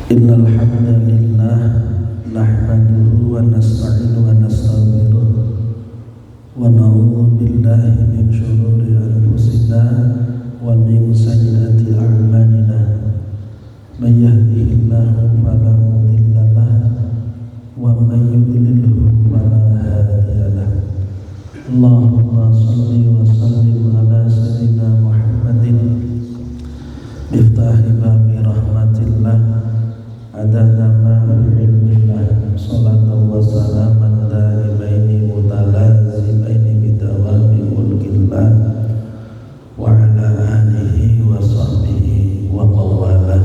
Innal hamdalillah nahmaduhu wa nasta'inu wa nastaghfiruh wa na'udzu billahi min shururi anfusina wa min sayyiati a'malina. May yahdihillahu fala mudilla lahu wa may yudlilhu fala hadiya lahu. Allahumma shalli wa sallim ala sayyidina Muhammadin miftahi babi rahmatillah adada ma fi ilmillah salatan wa salaman daimaini mutalazimaini bidawami mulkillah wa ala alihi wa sahbihi wa mawalah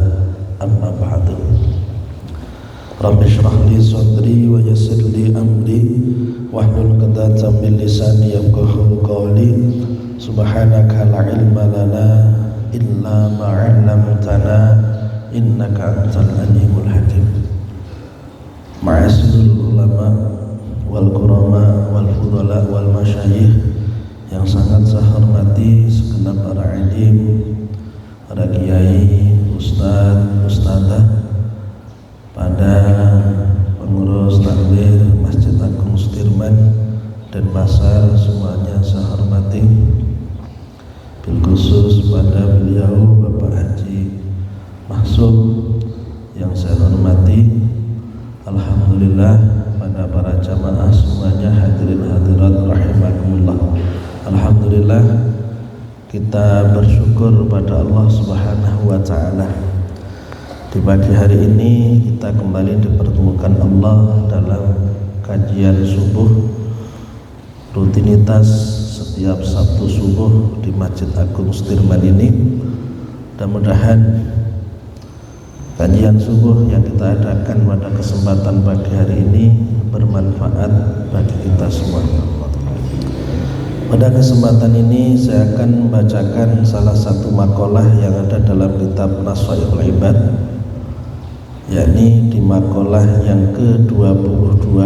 amma ba'du. Rabbi shrah li sadri wa yassir li amri wahlul 'uqdatam min lisani yafqahu qawli. Subhanaka la ilma lana illa ma 'allamtana innaka antal alimul hakim. Ma'asyiral ulama wal qurama wal fudala wal masyayikh yang sangat saya hormati segenap para alim, para kiai, ustaz, ustadzah, pada pengurus takmir Masjid Agung Sudirman dan pasar, semuanya saya hormati. Bil khusus pada beliau Bapak Haji Mahsub yang saya hormati. Alhamdulillah pada para jamaah semuanya, hadirin hadirat rahimakumullah. Alhamdulillah kita bersyukur pada Allah Subhanahu wa taala. Di pagi hari ini kita kembali dipertemukan Allah dalam kajian subuh rutinitas setiap Sabtu subuh di Masjid Agung Sudirman ini. Mudah-mudahan kajian subuh yang kita adakan pada kesempatan pagi hari ini bermanfaat bagi kita semua. Pada kesempatan ini saya akan membacakan salah satu makalah yang ada dalam kitab Naswaihul Ibad, yakni di makalah yang ke-22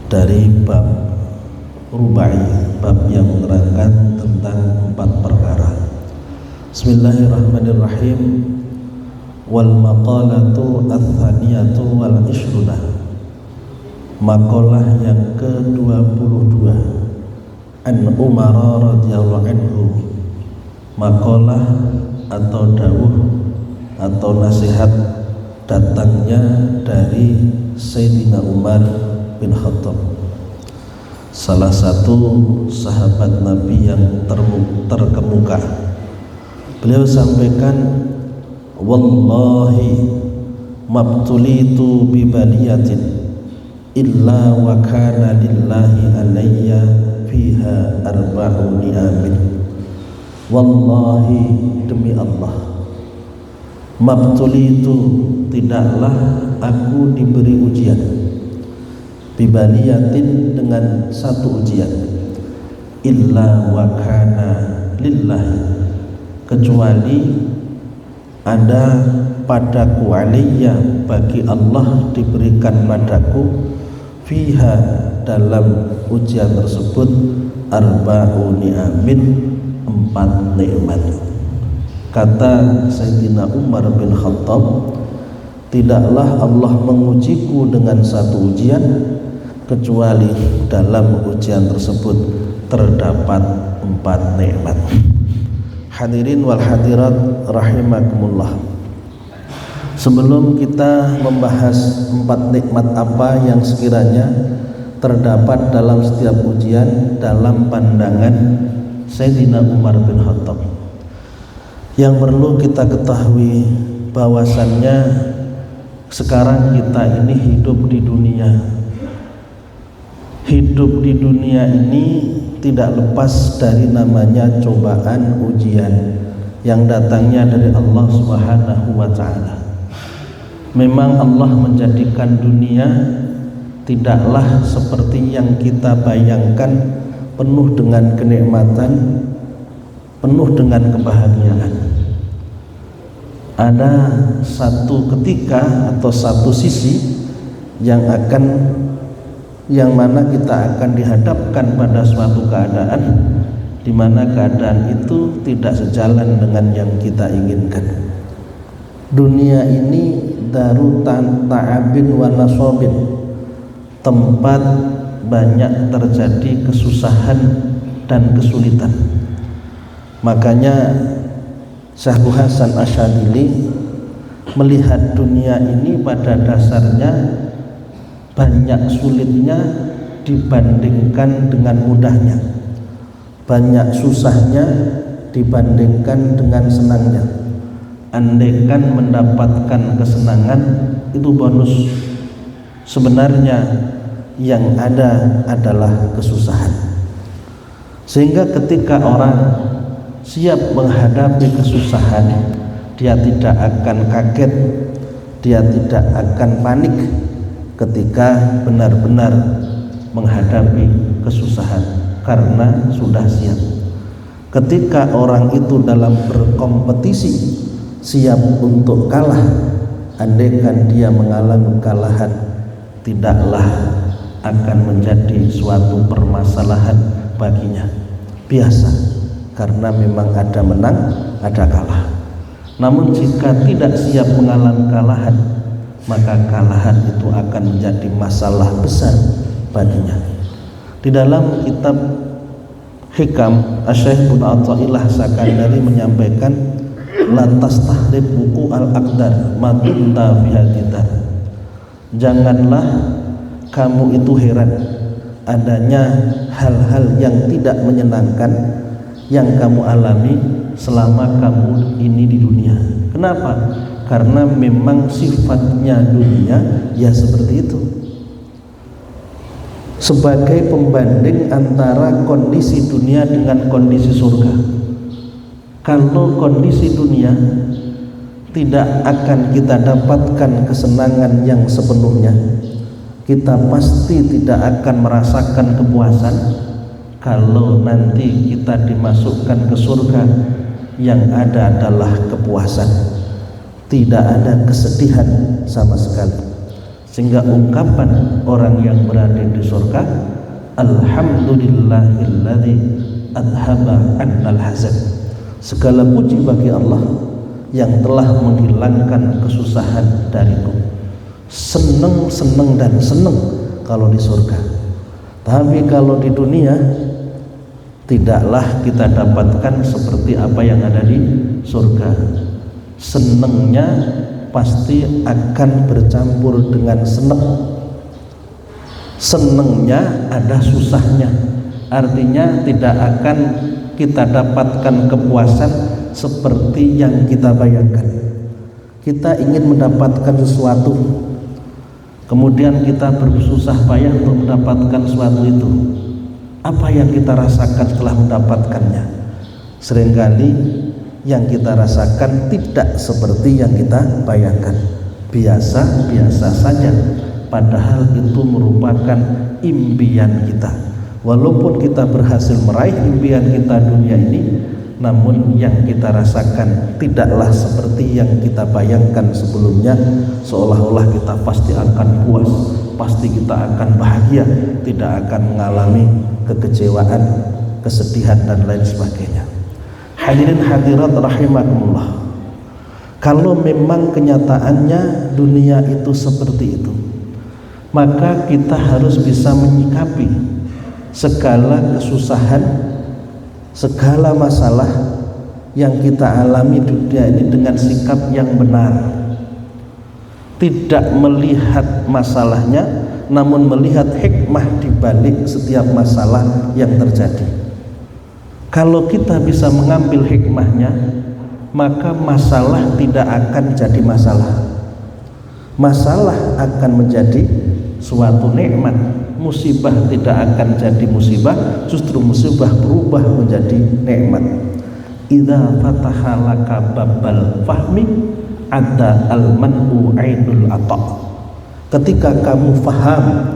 dari bab Rubai, bab yang menerangkan tentang 4 perkara. Bismillahirrahmanirrahim. Wal maqalatu ats-tsaniyatu wal 20. Makalah yang ke-22 An Umar radhiyallahu anhu. Makalah atau dawuh atau nasihat datangnya dari Sayyidina Umar bin Khattab, salah satu sahabat Nabi yang terkemuka. Beliau sampaikan, wallahi mabtulitu bibaliyatin illa wa kana lillahi alayya fiha arba'u ni'amin. Wallahi, demi Allah, mabtulitu, tidaklah aku diberi ujian, bibaliyatin, dengan satu ujian, illa wa kana lillahi, kecuali ada padaku, aliyya, bagi Allah, diberikan padaku, fiha, dalam ujian tersebut, arba'u ni'amin, 4 nikmat. Kata Sayyidina Umar bin Khattab, tidaklah Allah mengujiku dengan satu ujian kecuali dalam ujian tersebut terdapat 4 nikmat. Hadirin wal hadirat rahimakumullah. Sebelum kita membahas 4 nikmat apa yang sekiranya terdapat dalam setiap ujian dalam pandangan Sayyidina Umar bin Khattab, yang perlu kita ketahui bahwasannya sekarang kita ini hidup di dunia. Hidup di dunia ini tidak lepas dari namanya cobaan, ujian yang datangnya dari Allah Subhanahu wa taala. Memang Allah menjadikan dunia tidaklah seperti yang kita bayangkan, penuh dengan kenikmatan, penuh dengan kebahagiaan. Ada satu ketika atau satu sisi yang mana kita akan dihadapkan pada suatu keadaan di mana keadaan itu tidak sejalan dengan yang kita inginkan. dunia ini daru ta'abin wa nasobin, tempat banyak terjadi kesusahan dan kesulitan. Makanya Syekh Hasan Asyadili melihat dunia ini pada dasarnya banyak sulitnya dibandingkan dengan mudahnya, banyak susahnya dibandingkan dengan senangnya. Andaikan mendapatkan kesenangan itu bonus, sebenarnya yang ada adalah kesusahan. Sehingga ketika orang siap menghadapi kesusahan, dia tidak akan kaget, dia tidak akan panik ketika benar-benar menghadapi kesusahan, karena sudah siap. Ketika orang itu dalam berkompetisi siap untuk kalah, andaikan dia mengalami kekalahan, tidaklah akan menjadi suatu permasalahan baginya, biasa, karena memang ada menang, ada kalah. Namun jika tidak siap mengalami kekalahan, maka kekalahan itu akan menjadi masalah besar baginya. Di dalam kitab Hikam, Asy-Syaikh Ibnu Athaillah Sakandari menyampaikan, lantas tahrib buku al-aqdar matunta bihadidar. Janganlah kamu itu heran adanya hal-hal yang tidak menyenangkan yang kamu alami selama kamu ini di dunia. Kenapa? Karena memang sifatnya dunia ya seperti itu, sebagai pembanding antara kondisi dunia dengan kondisi surga. Kalau kondisi dunia tidak akan kita dapatkan kesenangan yang sepenuhnya, kita pasti tidak akan merasakan kepuasan. Kalau nanti kita dimasukkan ke surga, yang ada adalah kepuasan, tidak ada kesedihan sama sekali. Sehingga ungkapan orang yang berada di surga, alhamdulillahilladzi adhaba annal hazan, segala puji bagi Allah yang telah menghilangkan kesusahan dariku. Seneng dan seneng kalau di surga. Tapi kalau di dunia, tidaklah kita dapatkan seperti apa yang ada di surga. Senengnya pasti akan bercampur dengan seneng. Senengnya ada susahnya, artinya tidak akan kita dapatkan kepuasan seperti yang kita bayangkan. Kita ingin mendapatkan sesuatu, kemudian kita bersusah payah untuk mendapatkan sesuatu itu. Apa yang kita rasakan setelah mendapatkannya? Seringkali yang kita rasakan tidak seperti yang kita bayangkan, biasa-biasa saja, padahal itu merupakan impian kita. Walaupun kita berhasil meraih impian kita dunia ini, namun yang kita rasakan tidaklah seperti yang kita bayangkan sebelumnya. Seolah-olah kita pasti akan puas, pasti kita akan bahagia, tidak akan mengalami kekecewaan, kesedihan dan lain sebagainya. Hadirin hadirat rahimakumullah, kalau memang kenyataannya dunia itu seperti itu, maka kita harus bisa menyikapi segala kesusahan, segala masalah yang kita alami di dunia ini dengan sikap yang benar. Tidak melihat masalahnya, namun melihat hikmah di balik setiap masalah yang terjadi. Kalau kita bisa mengambil hikmahnya, maka masalah tidak akan jadi masalah. Masalah akan menjadi suatu nikmat. Musibah tidak akan jadi musibah, justru musibah berubah menjadi nikmat. Idza fataha laka babbal fahmi ada al-man'u ainul ata. Ketika kamu faham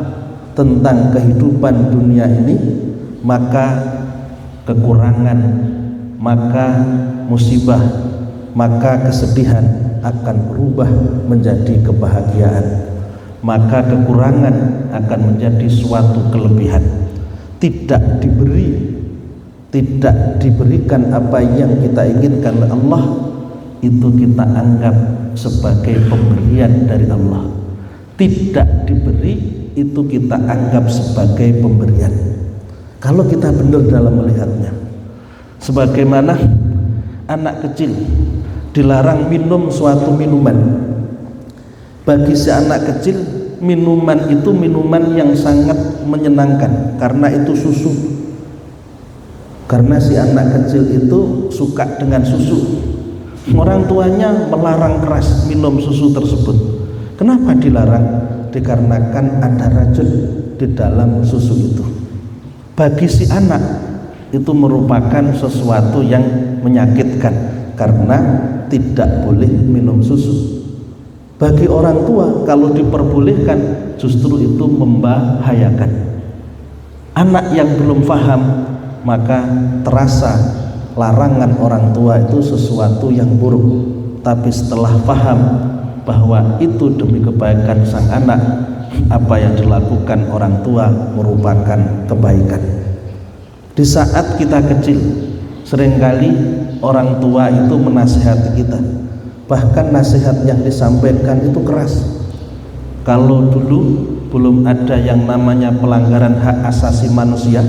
tentang kehidupan dunia ini, maka kekurangan, maka musibah, maka kesedihan akan berubah menjadi kebahagiaan, maka kekurangan akan menjadi suatu kelebihan. Tidak diberikan apa yang kita inginkan oleh Allah, itu kita anggap sebagai pemberian dari Allah. Tidak diberi itu kita anggap sebagai pemberian. Kalau kita benar dalam melihatnya, sebagaimana anak kecil dilarang minum suatu minuman, bagi si anak kecil minuman itu minuman yang sangat menyenangkan karena itu susu, karena si anak kecil itu suka dengan susu. Orang tuanya melarang keras minum susu tersebut. Kenapa dilarang? Dikarenakan ada racun di dalam susu itu. Bagi si anak itu merupakan sesuatu yang menyakitkan karena tidak boleh minum susu. Bagi orang tua kalau diperbolehkan justru itu membahayakan. Anak yang belum paham maka terasa larangan orang tua itu sesuatu yang buruk. Tapi setelah paham bahwa itu demi kebaikan sang anak, apa yang dilakukan orang tua merupakan kebaikan. Di saat kita kecil, seringkali orang tua itu menasihati kita, bahkan nasihat yang disampaikan itu keras. Kalau dulu belum ada yang namanya pelanggaran hak asasi manusia,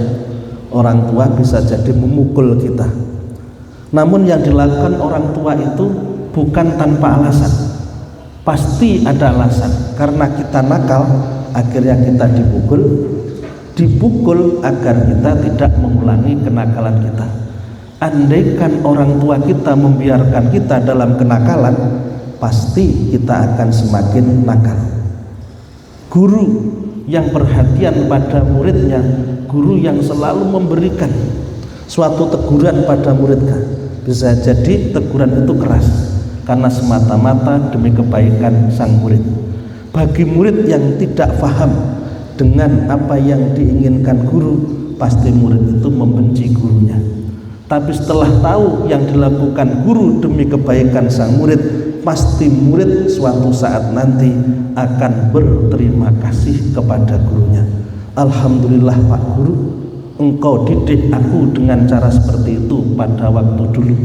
orang tua bisa jadi memukul kita. Namun yang dilakukan orang tua itu bukan tanpa alasan, pasti ada alasan. Karena kita nakal, akhirnya kita dipukul agar kita tidak mengulangi kenakalan kita. Andaikan orang tua kita membiarkan kita dalam kenakalan, pasti kita akan semakin nakal. Guru yang perhatian pada muridnya, guru yang selalu memberikan suatu teguran pada muridnya, bisa jadi teguran itu keras karena semata-mata demi kebaikan sang murid. Bagi murid yang tidak paham dengan apa yang diinginkan guru, pasti murid itu membenci gurunya. Tapi setelah tahu yang dilakukan guru demi kebaikan sang murid, pasti murid suatu saat nanti akan berterima kasih kepada gurunya. Alhamdulillah Pak Guru, engkau didik aku dengan cara seperti itu pada waktu dulu.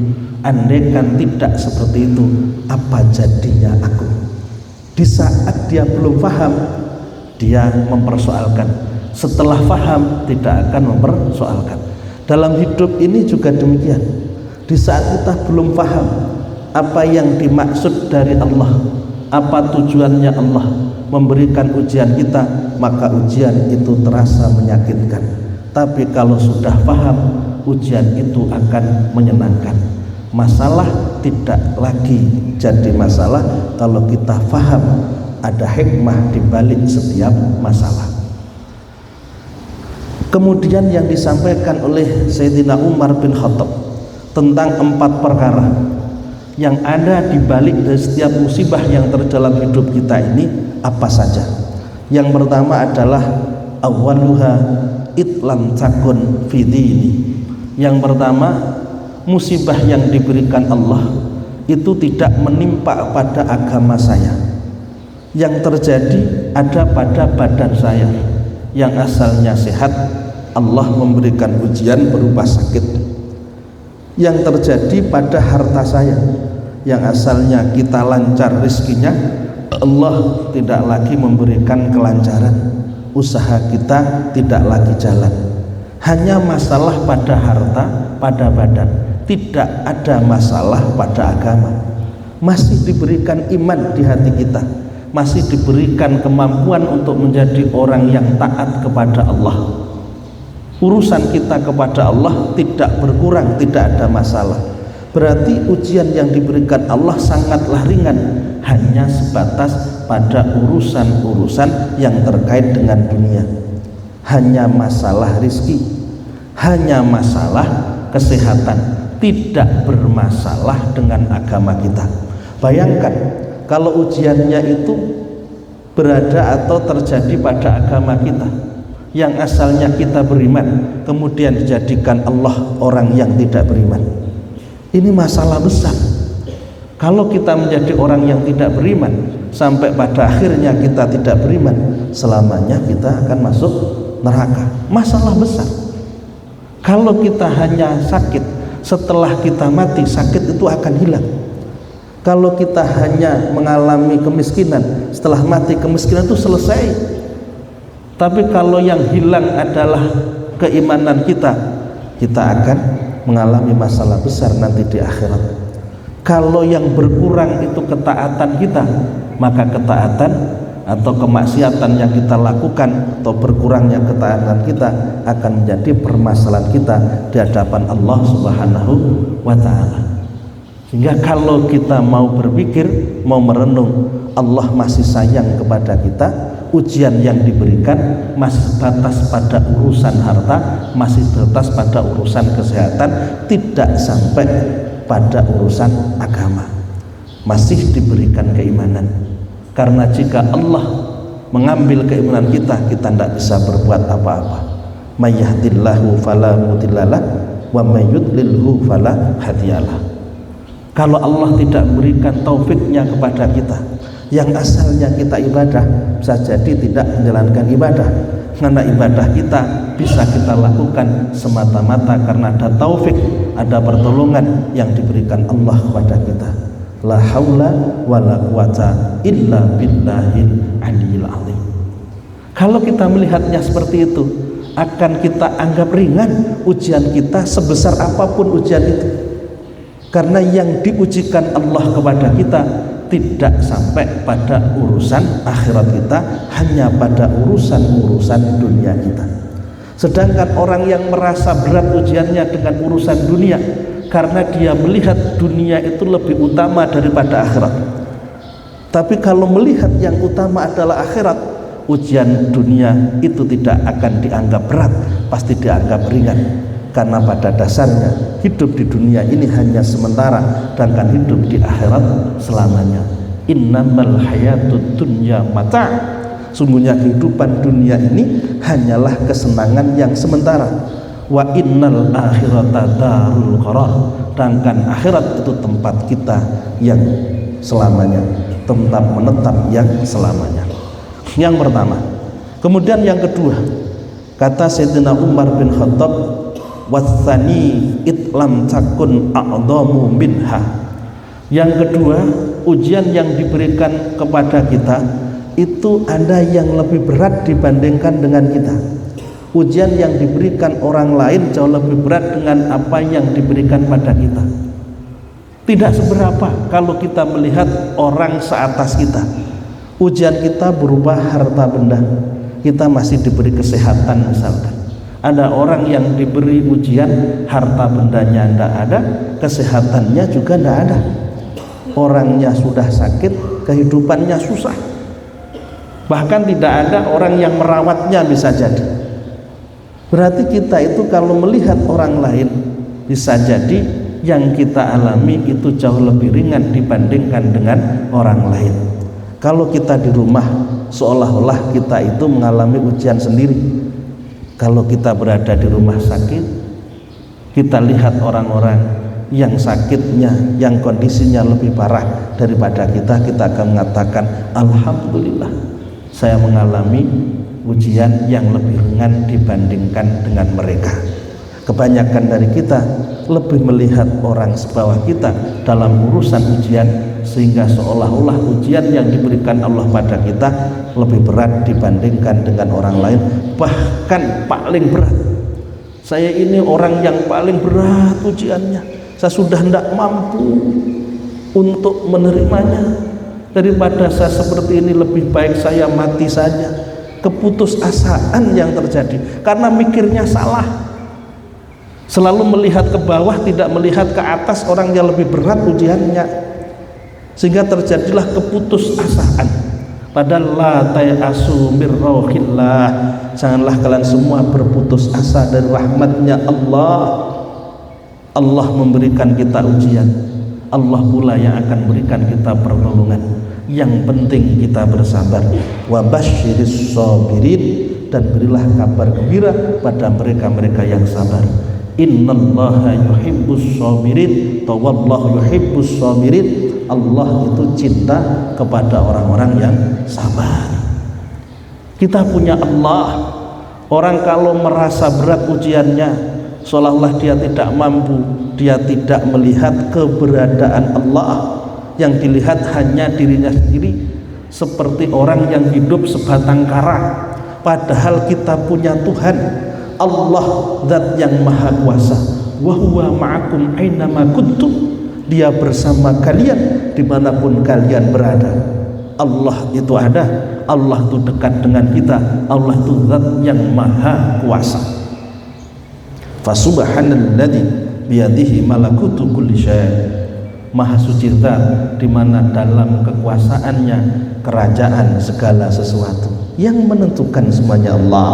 Andaikan tidak seperti itu, apa jadinya aku? Di saat dia belum paham, dia mempersoalkan. Setelah paham, tidak akan mempersoalkan. Dalam hidup ini juga demikian. Di saat kita belum paham apa yang dimaksud dari Allah, apa tujuannya Allah memberikan ujian kita, maka ujian itu terasa menyakitkan. Tapi kalau sudah paham, ujian itu akan menyenangkan. Masalah tidak lagi jadi masalah kalau kita paham ada hikmah di balik setiap masalah. Kemudian yang disampaikan oleh Sayyidina Umar bin Khattab tentang 4 perkara yang ada di balik dari setiap musibah yang terjadi dalam hidup kita ini apa saja. Yang pertama adalah awwaluha itlam takun fi dini. Yang pertama, musibah yang diberikan Allah itu tidak menimpa pada agama saya. Yang terjadi ada pada badan saya yang asalnya sehat, Allah memberikan ujian berupa sakit. Yang terjadi pada harta saya yang asalnya kita lancar rezekinya, Allah tidak lagi memberikan kelancaran, usaha kita tidak lagi jalan. Hanya masalah pada harta, pada badan, tidak ada masalah pada agama. Masih diberikan iman di hati kita, masih diberikan kemampuan untuk menjadi orang yang taat kepada Allah. Urusan kita kepada Allah tidak berkurang, tidak ada masalah. Berarti ujian yang diberikan Allah sangatlah ringan, hanya sebatas pada urusan-urusan yang terkait dengan dunia. Hanya masalah rizki, hanya masalah kesehatan, tidak bermasalah dengan agama kita. Bayangkan kalau ujiannya itu berada atau terjadi pada agama kita yang asalnya kita beriman, kemudian dijadikan Allah orang yang tidak beriman. Ini masalah besar. Kalau kita menjadi orang yang tidak beriman sampai pada akhirnya kita tidak beriman, selamanya kita akan masuk neraka. Masalah besar. Kalau kita hanya sakit, setelah kita mati sakit itu akan hilang. Kalau kita hanya mengalami kemiskinan, setelah mati kemiskinan itu selesai. Tapi kalau yang hilang adalah keimanan kita, kita akan mengalami masalah besar nanti di akhirat. Kalau yang berkurang itu ketaatan kita, maka ketaatan atau kemaksiatan yang kita lakukan atau berkurangnya ketaatan kita akan menjadi permasalahan kita di hadapan Allah Subhanahu wa ta'ala. Sehingga kalau kita mau berpikir, mau merenung, Allah masih sayang kepada kita, ujian yang diberikan masih batas pada urusan harta, masih batas pada urusan kesehatan, tidak sampai pada urusan agama, masih diberikan keimanan. Karena jika Allah mengambil keimanan kita, kita tidak bisa berbuat apa-apa. May yahdillahu fala mudhillalah wa may yudlilhu fala hadiyalah. Kalau Allah tidak memberikan taufiknya kepada kita, yang asalnya kita ibadah bisa jadi tidak menjalankan ibadah, karena ibadah kita bisa kita lakukan semata-mata karena ada taufik, ada pertolongan yang diberikan Allah kepada kita. La haula wala quwata illa billahil aliyil azim. Kalau kita melihatnya seperti itu, akan kita anggap ringan ujian kita sebesar apapun ujian itu. Karena yang diujikan Allah kepada kita tidak sampai pada urusan akhirat kita, hanya pada urusan-urusan dunia kita. Sedangkan orang yang merasa berat ujiannya dengan urusan dunia, karena dia melihat dunia itu lebih utama daripada akhirat. Tapi kalau melihat yang utama adalah akhirat, ujian dunia itu tidak akan dianggap berat, pasti dianggap ringan. Karena pada dasarnya hidup di dunia ini hanya sementara, dan akan hidup di akhirat selamanya. Innamal hayatud dunya mata'. Sungguhnya kehidupan dunia ini hanyalah kesenangan yang sementara. Wa innal akhirata darul qarar. Sedangkan akhirat itu tempat kita yang selamanya, tempat menetap yang selamanya. Yang pertama. Kemudian yang kedua, kata Sayyidina Umar bin Khattab, wasani itlam takun a'dhamu minha. Yang kedua, ujian yang diberikan kepada kita itu ada yang lebih berat dibandingkan dengan kita. Ujian yang diberikan orang lain jauh lebih berat dengan apa yang diberikan pada kita. Tidak seberapa kalau kita melihat orang seatas kita. Ujian kita berupa harta benda, kita masih diberi kesehatan misalkan. Ada orang yang diberi ujian, harta bendanya tidak ada, kesehatannya juga tidak ada. Orangnya sudah sakit, kehidupannya susah. Bahkan tidak ada orang yang merawatnya bisa jadi. Berarti kita itu kalau melihat orang lain, bisa jadi yang kita alami itu jauh lebih ringan dibandingkan dengan orang lain. Kalau kita di rumah, seolah-olah kita itu mengalami ujian sendiri. Kalau kita berada di rumah sakit, kita lihat orang-orang yang sakitnya, yang kondisinya lebih parah daripada kita akan mengatakan, alhamdulillah saya mengalami ujian yang lebih ringan dibandingkan dengan mereka. Kebanyakan dari kita lebih melihat orang sebawah kita dalam urusan ujian, sehingga seolah-olah ujian yang diberikan Allah pada kita lebih berat dibandingkan dengan orang lain, bahkan paling berat. Saya ini orang yang paling berat ujiannya, saya sudah tidak mampu untuk menerimanya. Daripada saya seperti ini, lebih baik saya mati saja. Keputusasaan yang terjadi karena mikirnya salah, selalu melihat ke bawah, tidak melihat ke atas orang yang lebih berat ujiannya, sehingga terjadilah keputusasaan. Padahal la tayasu mir rauhillah, janganlah kalian semua berputus asa dari rahmatnya Allah. Allah memberikan kita ujian, Allah pula yang akan berikan kita pertolongan. Yang penting kita bersabar. Wa basyiris sabirin, dan berilah kabar gembira pada mereka-mereka yang sabar. Innallaha yuhibbus sabirin, tawallahu yuhibbus sabirin. Allah itu cinta kepada orang-orang yang sabar. Kita punya Allah. Orang kalau merasa berat ujiannya, seolah-olah dia tidak mampu, dia tidak melihat keberadaan Allah. yang dilihat hanya dirinya sendiri, seperti orang yang hidup sebatang kara. Padahal kita punya Tuhan Allah, zat yang maha kuasa. Wa huwa ma'akum ainama kuntum, dia bersama kalian dimanapun kalian berada. Allah itu ada, Allah itu dekat dengan kita, Allah itu zat yang maha kuasa. Fasubhanalladzi biyadihi malakutu kulli syai', maha suci zat di mana dalam kekuasaannya kerajaan segala sesuatu. Yang menentukan semuanya Allah.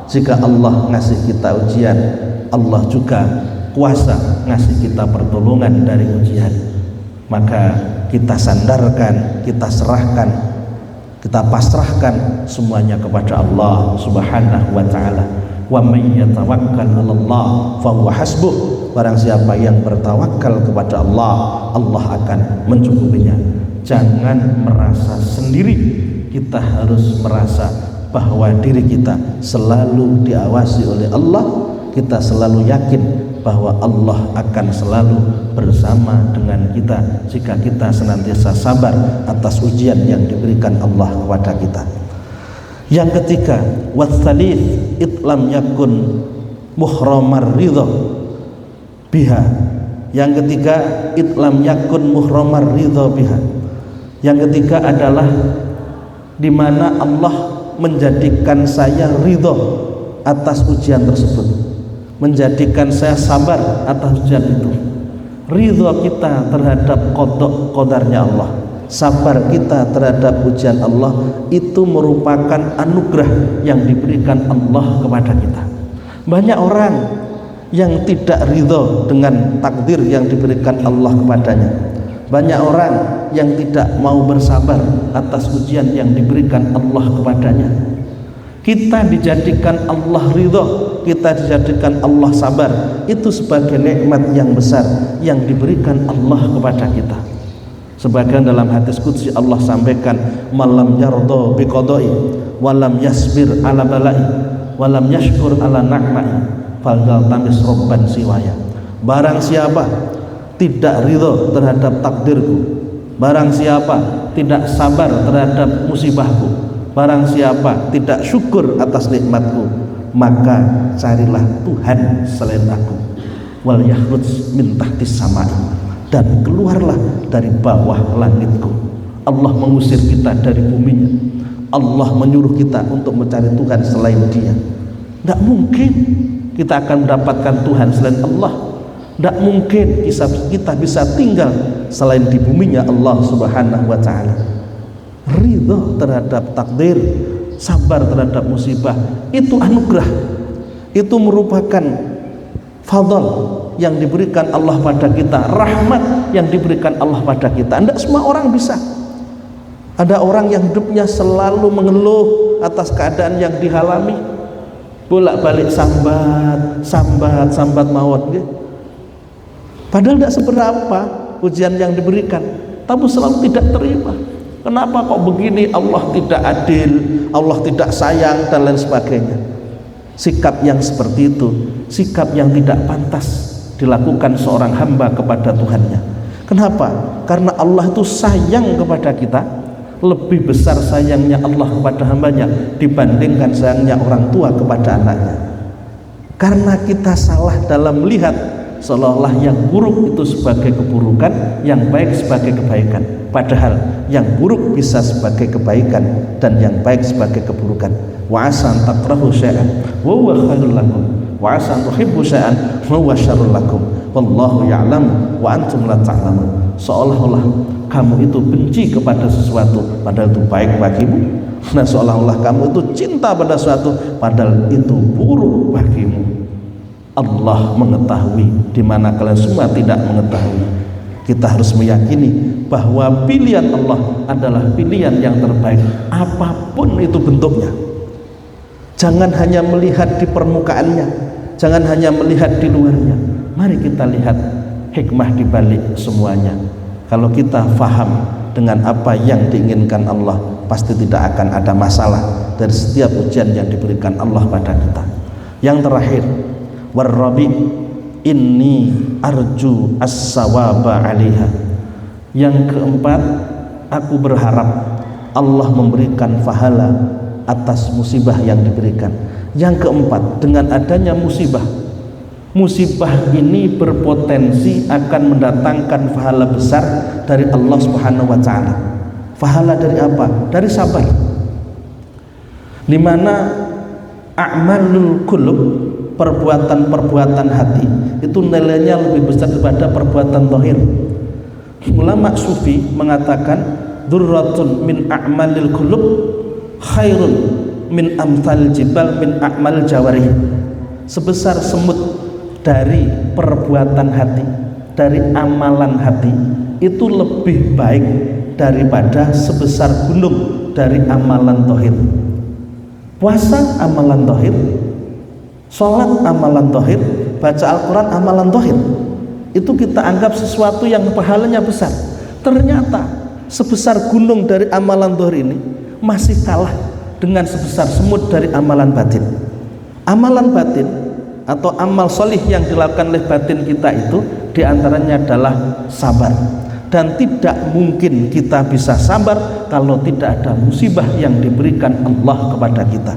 Jika Allah ngasih kita ujian, Allah juga kuasa ngasih kita pertolongan dari ujian. Maka kita sandarkan, kita serahkan, kita pasrahkan semuanya kepada Allah Subhanahu wa ta'ala. Wa may yatawakkal 'alallah fa huwa hasbuh. Barang siapa yang bertawakal kepada Allah, Allah akan mencukupinya. Jangan merasa sendiri. Kita harus merasa bahwa diri kita selalu diawasi oleh Allah. Kita selalu yakin bahwa Allah akan selalu bersama dengan kita jika kita senantiasa sabar atas ujian yang diberikan Allah kepada kita. Yang ketiga, watsalits itlam yakun muhramar ridha biha. Yang ketiga, itlam yakun muhramar ridha biha. Yang ketiga adalah di mana Allah menjadikan saya ridho atas ujian tersebut, menjadikan saya sabar atas ujian itu. Ridho kita terhadap qada qadarnya Allah, sabar kita terhadap ujian Allah, itu merupakan anugerah yang diberikan Allah kepada kita. Banyak orang yang tidak ridho dengan takdir yang diberikan Allah kepadanya. Banyak orang yang tidak mau bersabar atas ujian yang diberikan Allah kepadanya. Kita dijadikan Allah ridho, kita dijadikan Allah sabar, itu sebagai nikmat yang besar yang diberikan Allah kepada kita. Sebagian dalam hadis qudsi Allah sampaikan, malam yardo biqadai walam yasbir ala balai walam yashkur ala na'mai falgal tamis robban siwaya. Barang siapa tidak ridho terhadap takdirku, barang siapa tidak sabar terhadap musibahku, barang siapa tidak syukur atas nikmatku, maka carilah Tuhan selain aku. Wal yakhruj min tahtis samai, dan keluarlah dari bawah langitku. Allah mengusir kita dari buminya. Allah menyuruh kita untuk mencari Tuhan selain Dia. Tidak mungkin kita akan mendapatkan Tuhan selain Allah. Tidak mungkin kita bisa tinggal selain di buminya Allah Subhanahu wa ta'ala. Ridho terhadap takdir, sabar terhadap musibah, itu anugerah, itu merupakan fadl yang diberikan Allah pada kita, rahmat yang diberikan Allah pada kita. Tidak semua orang bisa. Ada orang yang hidupnya selalu mengeluh atas keadaan yang dialami, bolak-balik sambat maut gitu. Padahal tidak seberapa ujian yang diberikan, tapi selalu tidak terima. Kenapa kok begini? Allah tidak adil, Allah tidak sayang, dan lain sebagainya. Sikap yang seperti itu, sikap yang tidak pantas dilakukan seorang hamba kepada Tuhannya. Kenapa? Karena Allah itu sayang kepada kita, lebih besar sayangnya Allah kepada hambanya dibandingkan sayangnya orang tua kepada anaknya. Karena kita salah dalam melihat, seolah-olah yang buruk itu sebagai keburukan, yang baik sebagai kebaikan. Padahal yang buruk bisa sebagai kebaikan dan yang baik sebagai keburukan. Wa asan takrahu syai'an wa huwa khairul lakum wa asan tuhibbu syai'an wa huwa syarrul lakum wallahu ya'lam wa antum la ta'lamun. Seolah-olah kamu itu benci kepada sesuatu padahal itu baik bagimu. Nah, seolah-olah kamu itu cinta pada sesuatu padahal itu buruk bagimu. Allah mengetahui di mana kalian semua tidak mengetahui. Kita harus meyakini bahwa pilihan Allah adalah pilihan yang terbaik, apapun itu bentuknya. Jangan hanya melihat di permukaannya, jangan hanya melihat di luarnya. Mari kita lihat hikmah di balik semuanya. Kalau kita faham dengan apa yang diinginkan Allah, pasti tidak akan ada masalah dari setiap ujian yang diberikan Allah pada kita. Yang terakhir, warrabi inni arju as-sawaba 'alaiha. Yang keempat, aku berharap Allah memberikan pahala atas musibah yang diberikan. Yang keempat, dengan adanya musibah ini berpotensi akan mendatangkan pahala besar dari Allah Subhanahu wa taala. Pahala dari apa? Dari sabar. Di mana a'malul qulub, perbuatan-perbuatan hati itu nilainya lebih besar daripada perbuatan zahir. Ulama sufi mengatakan dzurratun min a'malil qulub khairun min amthal jibal min a'mal jawarih. Sebesar semut dari perbuatan hati, dari amalan hati itu lebih baik daripada sebesar gunung dari amalan zahir. Puasa amalan zahir, sholat amalan zahir, baca Al-Quran amalan zahir, itu kita anggap sesuatu yang pahalanya besar. Ternyata sebesar gunung dari amalan zahir ini masih kalah dengan sebesar semut dari amalan batin. Amalan batin atau amal solih yang dilakukan oleh batin kita itu diantaranya adalah sabar. Dan tidak mungkin kita bisa sabar kalau tidak ada musibah yang diberikan Allah kepada kita.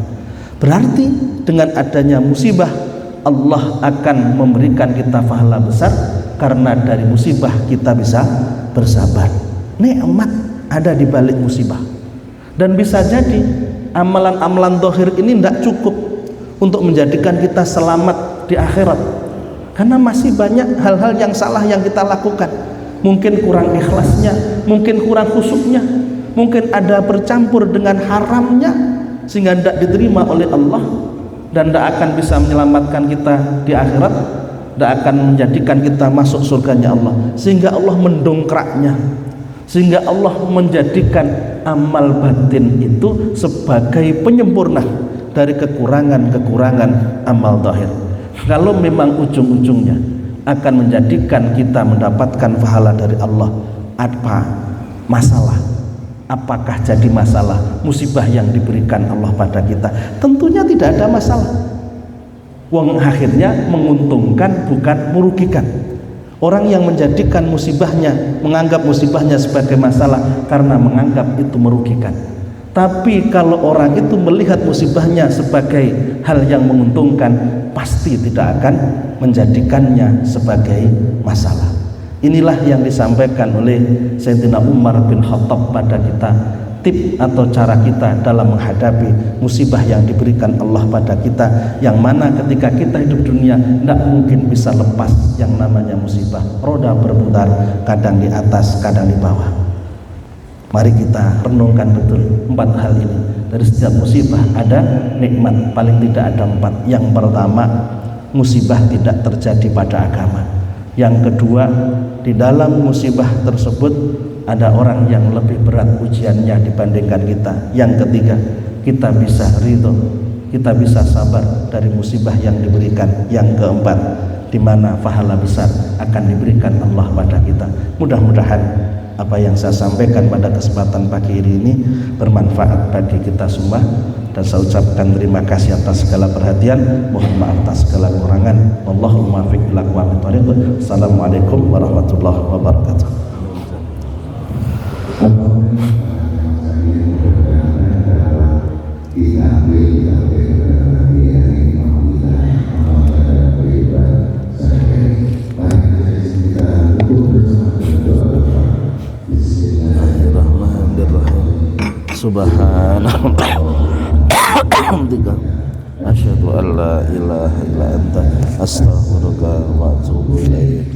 Berarti dengan adanya musibah Allah akan memberikan kita pahala besar, karena dari musibah kita bisa bersabar. Nikmat ada di balik musibah. Dan bisa jadi amalan-amalan zahir ini tidak cukup untuk menjadikan kita selamat di akhirat, karena masih banyak hal-hal yang salah yang kita lakukan. Mungkin kurang ikhlasnya, mungkin kurang khusyuknya, mungkin ada bercampur dengan haramnya, sehingga tidak diterima oleh Allah dan tidak akan bisa menyelamatkan kita di akhirat, tidak akan menjadikan kita masuk surganya Allah. Sehingga Allah mendongkraknya, sehingga Allah menjadikan amal batin itu sebagai penyempurna dari kekurangan-kekurangan amal zahir. Kalau memang ujung-ujungnya akan menjadikan kita mendapatkan pahala dari Allah, apa masalah? Apakah jadi masalah musibah yang diberikan Allah pada kita? Tentunya tidak ada masalah. Wong akhirnya menguntungkan bukan merugikan. Orang yang menjadikan musibahnya, menganggap musibahnya sebagai masalah karena menganggap itu merugikan. Tapi kalau orang itu melihat musibahnya sebagai hal yang menguntungkan, pasti tidak akan menjadikannya sebagai masalah. Inilah yang disampaikan oleh Sayyidina Umar bin Khattab pada kita, tip atau cara kita dalam menghadapi musibah yang diberikan Allah pada kita, yang mana ketika kita hidup dunia tidak mungkin bisa lepas yang namanya musibah. Roda berputar, kadang di atas, kadang di bawah. Mari kita renungkan betul 4 hal ini. Dari setiap musibah ada nikmat, paling tidak ada 4. Yang pertama, musibah tidak terjadi pada agama. Yang kedua, di dalam musibah tersebut ada orang yang lebih berat ujiannya dibandingkan kita. Yang ketiga, kita bisa ridho, kita bisa sabar dari musibah yang diberikan. Yang keempat, di mana pahala besar akan diberikan Allah pada kita. Mudah-mudahan apa yang saya sampaikan pada kesempatan pagi ini bermanfaat bagi kita semua, dan saya ucapkan terima kasih atas segala perhatian, mohon maaf atas segala kekurangan. Wallahul muwaffiq ila aqwamit thoriq. Assalamualaikum warahmatullahi wabarakatuh. Subhanallah, asyhadu an la ilaha illa anta, astaghfiruka wa atubu ilaik.